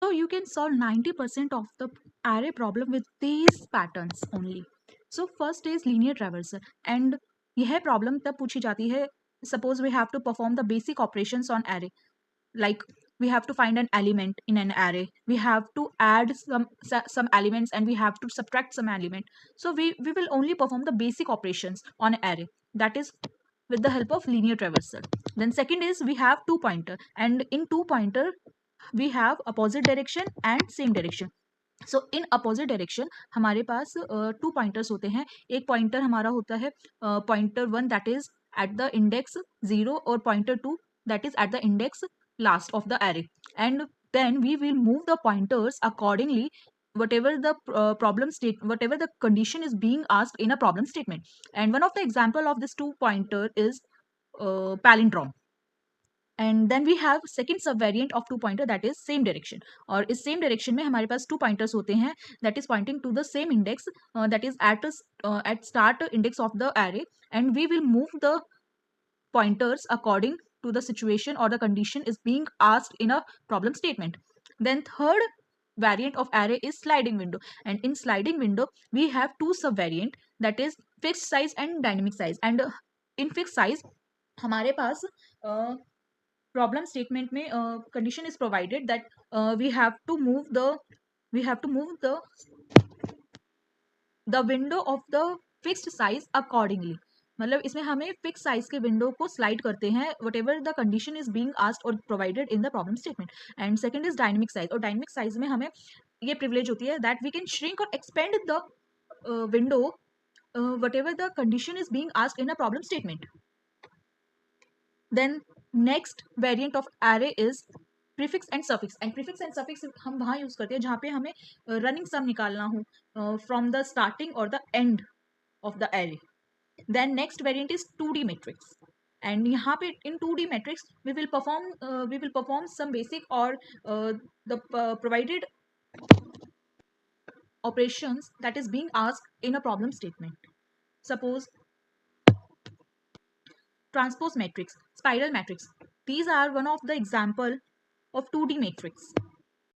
So you can solve 90% of the array problem with these patterns only. So first is linear traversal, and यह problem तब पूछी जाती है, suppose we have to perform the basic operations on array, like we have to find an element in an array, we have to add some elements, and we have to subtract some element. So we will only perform the basic operations on an array, that is with the help of linear traversal. Then second is we have two pointer, and in two pointer we have opposite direction and same direction. So in opposite direction हमारे पास to pointers होते हैं. एक pointer हमारा होता है pointer one, that is at the index 0, और pointer two that is at the index last of the array, and then we will move the pointers accordingly whatever the problem state, whatever the condition is being asked in a problem statement. And one of the example of this two pointer is palindrome. And then we have second sub variant of two pointer, that is same direction. और इस same direction में हमारे पास to pointers होते हैं that is pointing to the same index, that is at start index of the array, and we will move the pointers according to the situation or the condition is being asked in a problem statement. Then third variant of array is sliding window, and in sliding window we have two subvariant, that is fixed size and dynamic size. And in fixed size हमारे पास problem statement में condition is provided that we have to move the window of the fixed size accordingly. मतलब इसमें हमें fix size के window को slide करते हैं whatever the condition is being asked or provided in the problem statement. And second is dynamic size, और dynamic size में हमें ये privilege होती है that we can shrink or expand the window whatever the condition is being asked in a problem statement. Then next variant of array is prefix and suffix. And prefix and suffix हम वहाँ use करते हैं जहाँ पे हमें running sum निकालना हो from the starting और the end of the array. Then next variant is 2D matrix, and यहाँ पे in 2D matrix we will perform some basic और the provided operations that is being asked in a problem statement. Suppose transpose matrix, spiral matrix, these are one of the example of 2D matrix.